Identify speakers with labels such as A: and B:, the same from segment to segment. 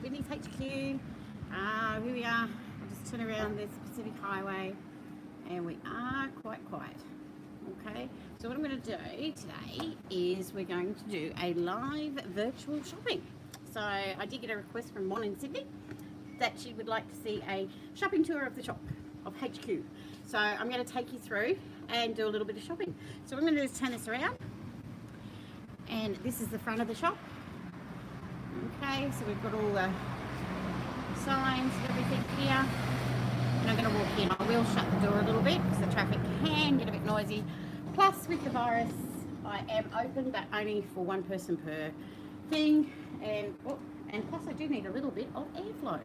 A: Whitney's HQ. Here we are. I'll just turn around this Pacific Highway, and we are quite quiet. Okay, so what I'm going to do today is we're going to do a live virtual shopping. So I did get a request from Mon in Sydney that she would like to see a shopping tour of the shop of HQ. So I'm going to take you through and do a little bit of shopping. So what I'm going to do is turn this around, and this is the front of the shop. Okay, so we've got all the signs and everything here. And I'm going to walk in. I will shut the door a little bit because the traffic can get a bit noisy. Plus, with the virus, I am open, but only for one person per thing. And plus, I do need a little bit of airflow.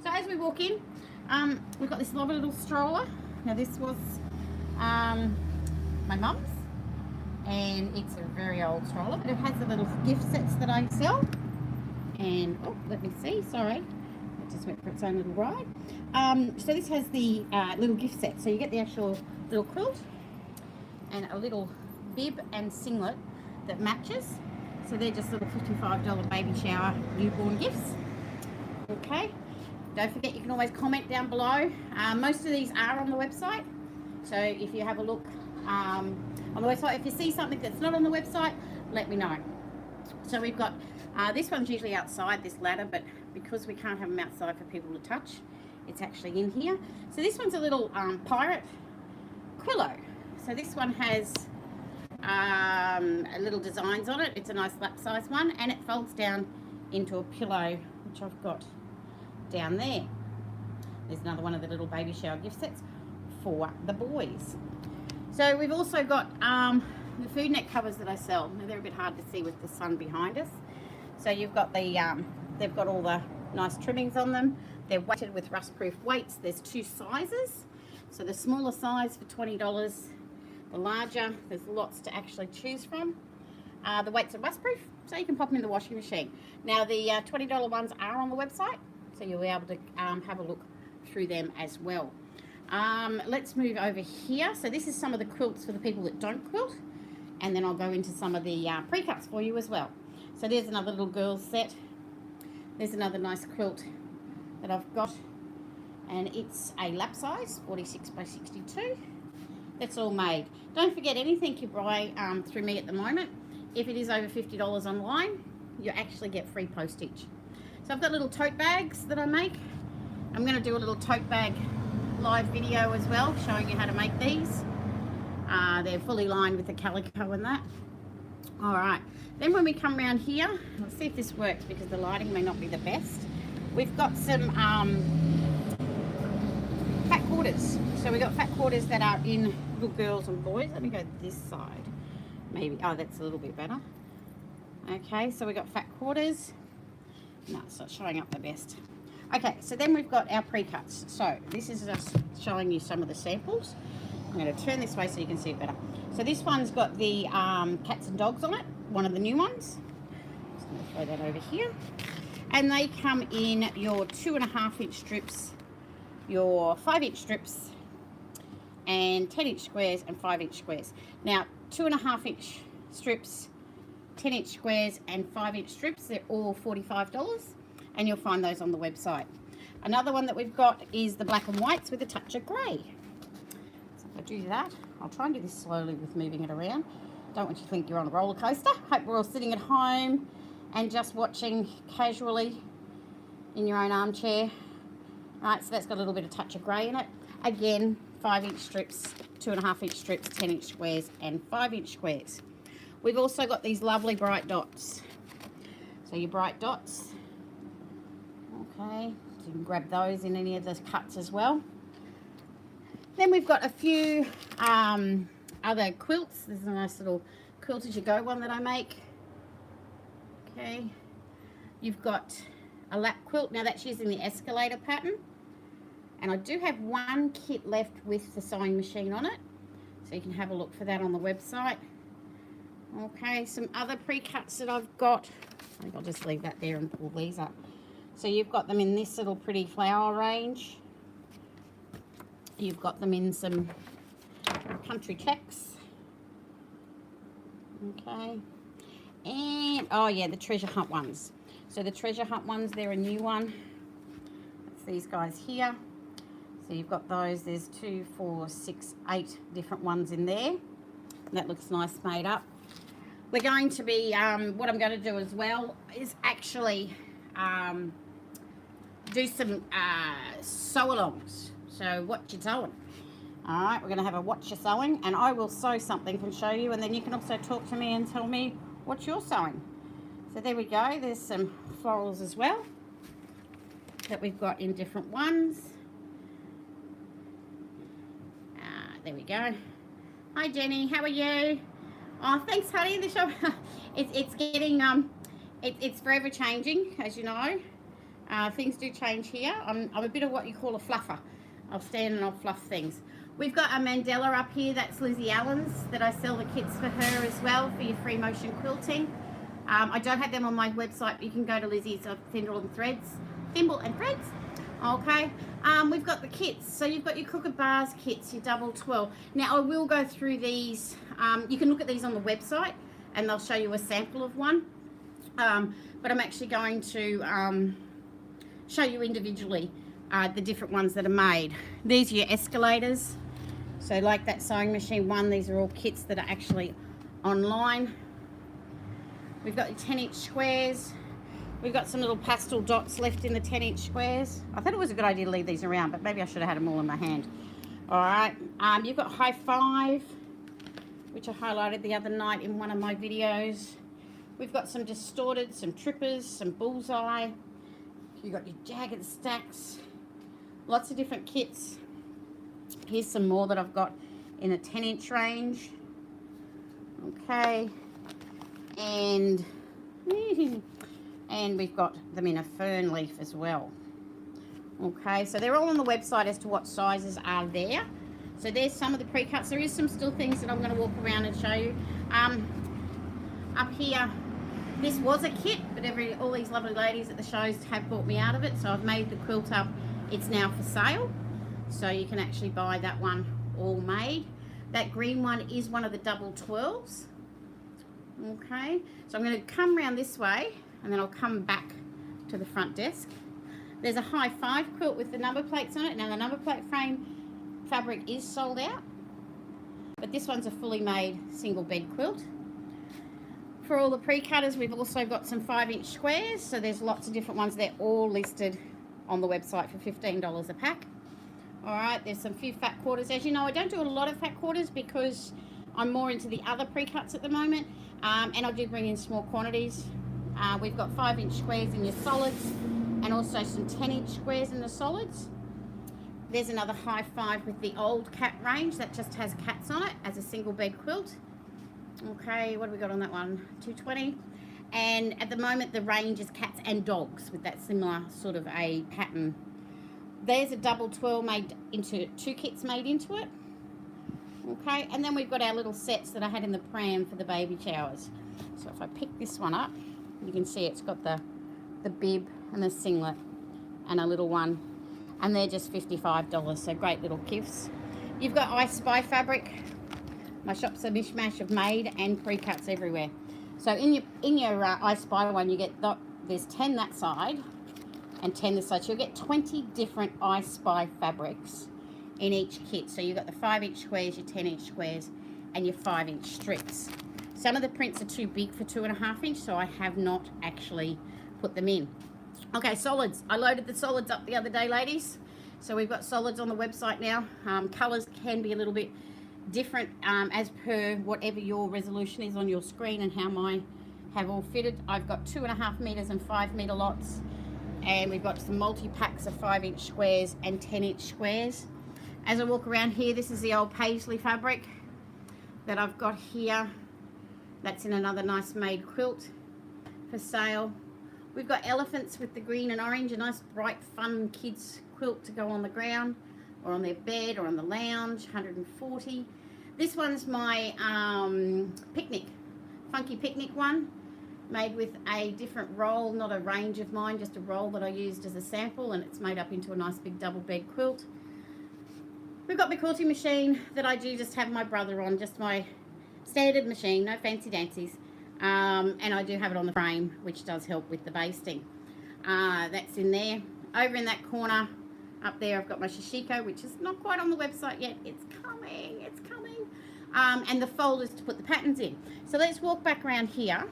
A: So as we walk in, we've got this lovely little stroller. Now this was my mum's, and it's a very old stroller, but it has the little gift sets that I sell. And oh, let me see, sorry, it just went for its own little ride. So this has the little gift set. So you get the actual little quilt and a little bib and singlet that matches. So they're just little $55 baby shower newborn gifts. Okay, don't forget you can always comment down below. Most of these are on the website, so if you have a look on the website, if you see something that's not on the website, let me know. So we've got this one's usually outside this ladder, but because we can't have them outside for people to touch, it's actually in here. So this one's a little pirate quillo. So this one has little designs on it. It's a nice lap size one, and it folds down into a pillow, which I've got down there. There's another one of the little baby shower gift sets for the boys. So we've also got the food net covers that I sell. Now they're a bit hard to see with the sun behind us. So you've got the they've got all the nice trimmings on them. They're weighted with rust-proof weights. There's two sizes. So the smaller size for $20, the larger, there's lots to actually choose from. The weights are rust-proof, so you can pop them in the washing machine. Now the $20 ones are on the website, so you'll be able to have a look through them as well. Let's move over here. So this is some of the quilts for the people that don't quilt, and then I'll go into some of the pre-cuts for you as well. So there's another little girl's set. There's another nice quilt that I've got, and it's a lap size, 46 by 62. That's all made. Don't forget, anything you buy through me at the moment, if it is over $50 online, you actually get free postage. So I've got little tote bags that I make. I'm going to do a little tote bag live video as well, showing you how to make these. They're fully lined with the calico and that. All right, then when we come around here, let's see if this works because the lighting may not be the best. We've got some fat quarters. So we've got fat quarters that are in little girls and boys. Let me go this side. Maybe, oh, that's a little bit better. Okay, so we've got fat quarters. No, it's not showing up the best. Okay, so then we've got our pre-cuts. So this is just showing you some of the samples. I'm going to turn this way so you can see it better. So this one's got the cats and dogs on it, one of the new ones. Just going to throw that over here. And they come in your 2.5-inch strips, your 5-inch strips, and 10-inch squares and 5-inch squares. Now, 2.5-inch strips, 10-inch squares, and 5-inch strips, they're all $45, and you'll find those on the website. Another one that we've got is the black and whites with a touch of grey. So if I do that, I'll try and do this slowly with moving it around. Don't want you to think you're on a roller coaster. Hope we're all sitting at home and just watching casually in your own armchair. Right, so that's got a little bit of touch of grey in it. Again, 5-inch strips, 2.5-inch strips, 10-inch squares, and 5-inch squares. We've also got these lovely bright dots. So your bright dots, okay, so you can grab those in any of the cuts as well. Then we've got a few other quilts. There's a nice little quilt as you go one that I make. Okay, you've got a lap quilt. Now that's using the escalator pattern, and I do have one kit left with the sewing machine on it, so you can have a look for that on the website. Okay, some other pre-cuts that I've got. I think I'll just leave that there and pull these up. So you've got them in this little pretty flower range. You've got them in some country checks. Okay, and oh yeah, the treasure hunt ones. So the treasure hunt ones, they're a new one. It's these guys here. So you've got those. There's 2, 4, 6, 8 different ones in there. And that looks nice made up. We're going to be, what I'm going to do as well is actually do some sew-alongs. So watch your sewing. All right, we're going to have a watch your sewing, and I will sew something and show you, and then you can also talk to me and tell me what you're sewing. So there we go. There's some florals as well that we've got in different ones. There we go. Hi Jenny, how are you? Oh, thanks honey. The shop, it's getting it's forever changing, as you know. Things do change here. I'm a bit of what you call a fluffer. I'll stand and I'll fluff things. We've got a mandala up here. That's Lizzie Allen's that I sell the kits for her as well for your free motion quilting. I don't have them on my website, but you can go to Lizzie's Thimble and Threads. Okay. We've got the kits. So you've got your Crooked Bars kits, your double 12. Now I will go through these. You can look at these on the website and they'll show you a sample of one. But I'm actually going to show you individually the different ones that are made. These are your escalators. So like that sewing machine one, these are all kits that are actually online. We've got your 10-inch squares. We've got some little pastel dots left in the 10-inch squares. I thought it was a good idea to leave these around, but maybe I should have had them all in my hand. All right, you've got High Five, which I highlighted the other night in one of my videos. We've got some distorted, some trippers, some bullseye. You've got your jagged stacks, lots of different kits. Here's some more that I've got in a 10-inch range. Okay, and we've got them in a fern leaf as well. Okay, so they're all on the website as to what sizes are there. So there's some of the pre-cuts. There is some still things that I'm going to walk around and show you. Up here, this was a kit, but all these lovely ladies at the shows have bought me out of it. So I've made the quilt up. It's now for sale. So you can actually buy that one all made. That green one is one of the double 12s. Okay, so I'm going to come around this way and then I'll come back to the front desk. There's a High Five quilt with the number plates on it. Now the number plate frame fabric is sold out, but this one's a fully made single bed quilt. For all the pre-cutters, we've also got some 5-inch squares, so there's lots of different ones. They're all listed on the website for $15 a pack. All right, there's some few fat quarters. As you know, I don't do a lot of fat quarters because I'm more into the other pre-cuts at the moment, and I do bring in small quantities. We've got 5-inch squares in your solids and also some 10-inch squares in the solids. There's another High Five with the old cat range that just has cats on it as a single bed quilt. Okay, what have we got on that one? 220. And at the moment the range is cats and dogs with that similar sort of a pattern. There's a double 12 made into 2 kits made into it. Okay, and then we've got our little sets that I had in the pram for the baby showers. So if I pick this one up, you can see it's got the bib and the singlet and a little one, and they're just $55, so great little gifts. You've got I Spy fabric. My shop's a mishmash of made and pre-cuts everywhere. So in your I Spy one, you get there's 10 that side and 10 this side. So you'll get 20 different I Spy fabrics in each kit. So you've got the 5-inch squares, your 10-inch squares, and your 5-inch strips. Some of the prints are too big for 2.5-inch, so I have not actually put them in. Okay, solids. I loaded the solids up the other day, ladies. So we've got solids on the website now. Colours can be a little bit different as per whatever your resolution is on your screen and how mine have all fitted. I've got 2.5 meters and 5 meter lots, and we've got some multi-packs of 5-inch squares and 10-inch squares. As I walk around here, this is the old paisley fabric that I've got here. That's in another nice made quilt for sale. We've got elephants with the green and orange, a nice bright fun kids quilt to go on the ground or on their bed or on the lounge, 140. This one's my picnic, funky picnic one, made with a different roll, not a range of mine, just a roll that I used as a sample, and it's made up into a nice big double bed quilt. We've got my quilting machine that I do just have my brother on, just my standard machine, no fancy dancies. And I do have it on the frame, which does help with the basting. That's in there. Over in that corner up there, I've got my shishiko, which is not quite on the website yet. It's coming, it's coming. And the folders to put the patterns in. So let's walk back around here.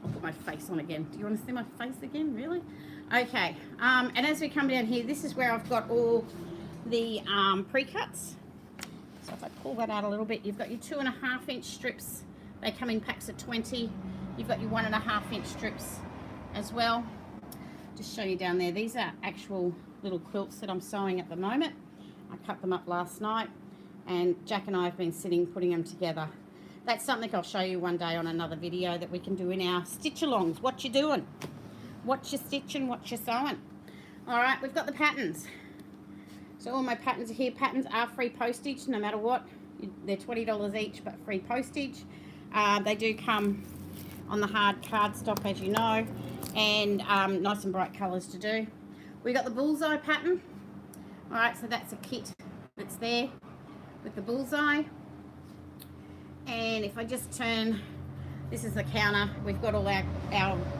A: I'll put my face on again. Do you want to see my face again? Really? Okay. And as we come down here, this is where I've got all the pre-cuts. So if I pull that out a little bit, you've got your 2.5 inch strips. They come in packs of 20. You've got your 1.5 inch strips as well. Just show you down there. These are actual little quilts that I'm sewing at the moment. I cut them up last night, and Jack and I have been sitting putting them together. That's something I'll show you one day on another video that we can do in our stitch alongs. What you doing? What you stitching? What you sewing? All right, we've got the patterns. So all my patterns are here. Patterns are free postage no matter what. They're $20 each, but free postage. They do come on the hard cardstock, as you know, and nice and bright colours to do. We got the bullseye pattern. All right, so that's a kit that's there with the bullseye. And if I just turn, this is the counter. We've got all our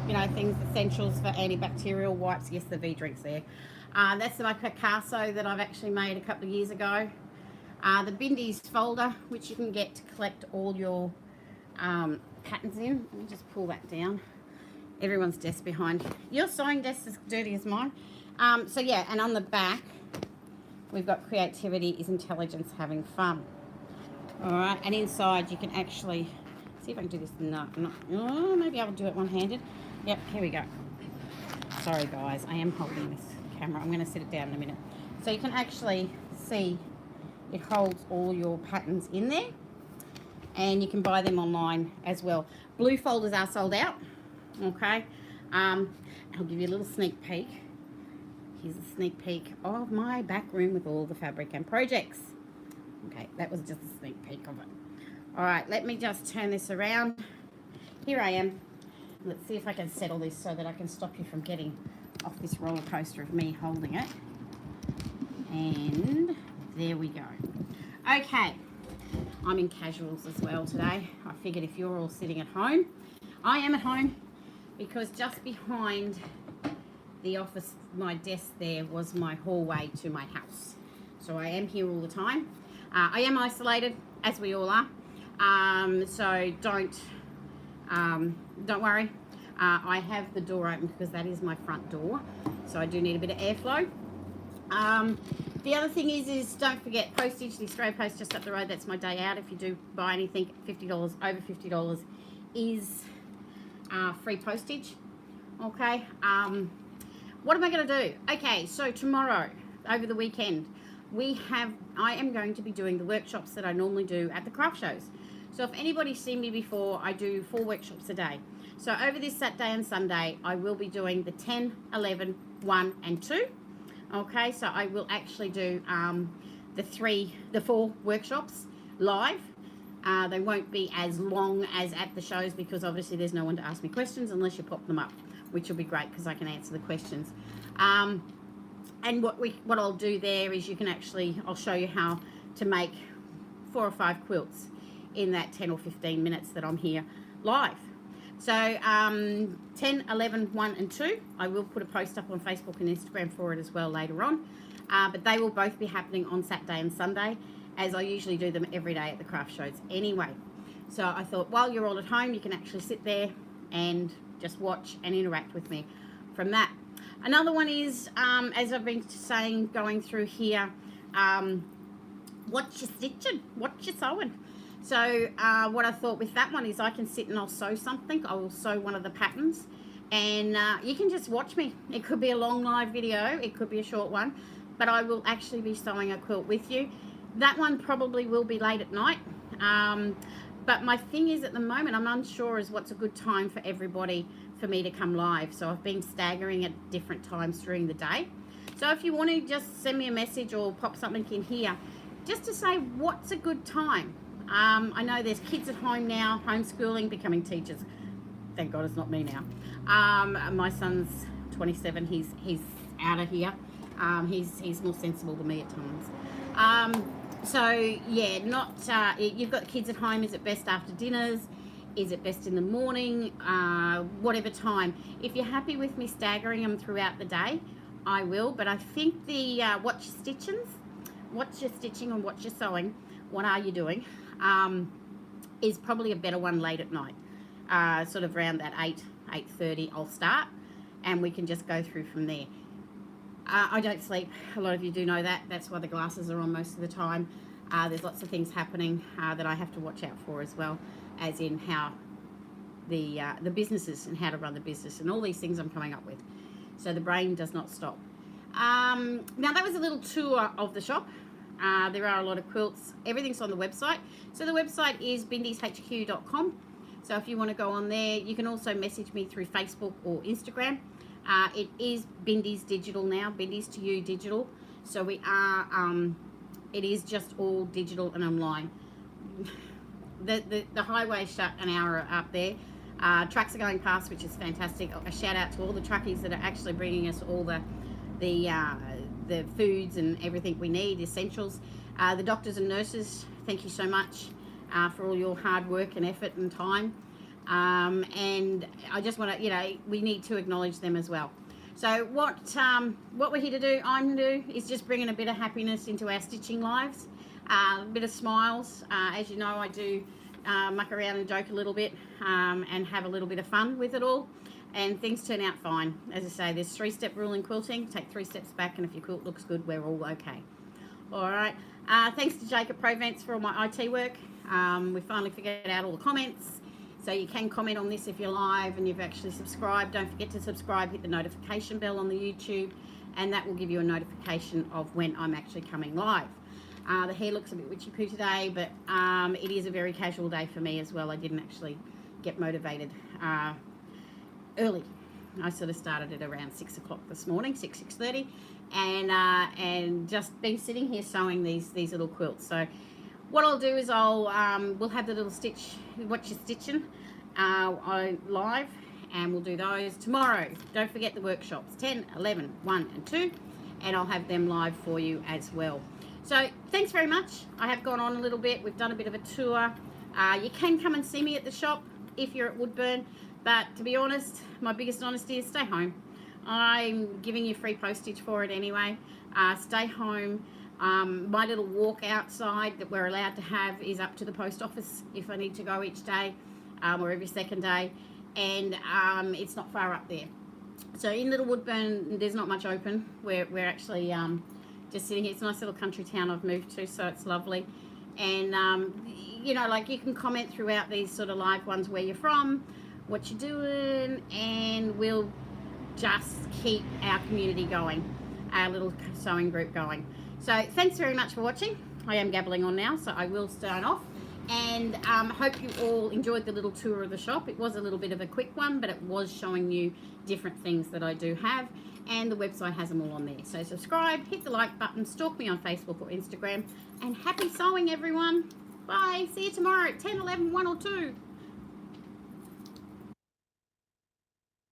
A: you know, things, essentials for antibacterial wipes. Yes, the V-drink's there. That's my Picasso that I've actually made a couple of years ago. The Bindies folder, which you can get to collect all your patterns in. Let me just pull that down. Everyone's desk behind. Your sewing desk is dirty as mine. So yeah, and on the back, we've got creativity is intelligence, having fun. All right, and inside you can actually see if I can do this. No, oh, maybe I'll do it one-handed. Yep, here we go. Sorry guys, I am holding this camera. I'm going to sit it down in a minute. So you can actually see it holds all your patterns in there, and you can buy them online as well. Blue folders are sold out. Okay, I'll give you a little sneak peek. Here's a sneak peek of my back room with all the fabric and projects. Okay, that was just a sneak peek of it. All right, let me just turn this around. Here I am. Let's see if I can settle this so that I can stop you from getting off this roller coaster of me holding it. And there we go. Okay, I'm in casuals as well today. I figured if you're all sitting at home, I am at home, because just behind the office, my desk there, was my hallway to my house. So I am here all the time. I am isolated, as we all are. So don't worry. I have the door open because that is my front door. So I do need a bit of airflow. The other thing is don't forget postage. The Australia Post just up the road, that's my day out. If you do buy anything, $50, over $50 is free postage. Okay. What am I going to do? Okay, so tomorrow, over the weekend, I am going to be doing the workshops that I normally do at the craft shows. So if anybody's seen me before, I do 4 workshops a day. So over this Saturday and Sunday, I will be doing the 10, 11, 1 and 2. Okay, so I will actually do the 4 workshops live. They won't be as long as at the shows, because obviously there's no one to ask me questions unless you pop them up, which will be great because I can answer the questions. And what I'll do there is I'll show you how to make 4 or 5 quilts in that 10 or 15 minutes that I'm here live. So 10, 11, 1 and 2, I will put a post up on Facebook and Instagram for it as well later on. But they will both be happening on Saturday and Sunday, as I usually do them every day at the craft shows anyway. So I thought while you're all at home, you can actually sit there and just watch and interact with me from that. Another one is, as I've been saying, going through here, what you stitching, what you sewing. So what I thought with that one is I can sit and I'll sew something. I will sew one of the patterns, and you can just watch me. It could be a long live video, it could be a short one, but I will actually be sewing a quilt with you. That one probably will be late at night. But my thing is, at the moment, I'm unsure as what's a good time for everybody for me to come live. So I've been staggering at different times during the day. So if you want to just send me a message or pop something in here, just to say what's a good time. I know there's kids at home now, homeschooling, becoming teachers. Thank God it's not me now. My son's 27. He's out of here. He's more sensible than me at times. So yeah, you've got kids at home. Is it best after dinners? Is it best in the morning? Whatever time. If you're happy with me staggering them throughout the day, I will. But I think the watch your stitching and watch your sewing, what are you doing, is probably a better one late at night. Sort of around that 8:30 I'll start, and we can just go through from there. I don't sleep. A lot of you do know that. That's why the glasses are on most of the time. There's lots of things happening that I have to watch out for as well, as in how the businesses and how to run the business and all these things I'm coming up with. So the brain does not stop. Now that was a little tour of the shop. There are a lot of quilts. Everything's on the website. So the website is bindieshq.com. So if you want to go on there, you can also message me through Facebook or Instagram. It is Bindies Digital now, Bindies to You Digital. So we are, it is just all digital and online. The highway's shut an hour up there. Trucks are going past, which is fantastic. A shout out to all the truckies that are actually bringing us all the foods and everything we need, essentials. The doctors and nurses, thank you so much for all your hard work and effort and time. And I just want to, we need to acknowledge them as well. So what we're here to do, I'm going to do, is just bringing a bit of happiness into our stitching lives, a bit of smiles. As you know, I do muck around and joke a little bit and have a little bit of fun with it all, and things turn out fine. As I say, there's 3-step rule in quilting. Take 3 steps back, and if your quilt looks good, we're all okay. All right. Thanks to Jacob Provence for all my IT work. We finally figured out all the comments. So you can comment on this if you're live and you've actually subscribed. Don't forget to subscribe, hit the notification bell on the YouTube, and that will give you a notification of when I'm actually coming live. The hair looks a bit witchy-poo today, but it is a very casual day for me as well. I didn't actually get motivated early. I sort of started at around 6 o'clock this morning, 6:30, and just been sitting here sewing these little quilts. So what I'll do is we'll have the little watch your stitching live, and we'll do those tomorrow. Don't forget the workshops, 10, 11, 1 and 2, and I'll have them live for you as well. So thanks very much. I have gone on a little bit. We've done a bit of a tour. You can come and see me at the shop if you're at Woodburn, but to be honest, my biggest honesty is stay home. I'm giving you free postage for it anyway. Stay home. My little walk outside that we're allowed to have is up to the post office if I need to go each day or every second day, and it's not far up there. So in Little Woodburn, there's not much open. We're actually just sitting here. It's a nice little country town I've moved to, so it's lovely. And like, you can comment throughout these sort of live ones where you're from, what you're doing, and we'll just keep our community going, our little sewing group going. So thanks very much for watching. I am gabbling on now, so I will sign off, and hope you all enjoyed the little tour of the shop. It was a little bit of a quick one, but it was showing you different things that I do have, and the website has them all on there. So subscribe, hit the like button, stalk me on Facebook or Instagram, and happy sewing, everyone. Bye. See you tomorrow at 10, 11, 1 or 2.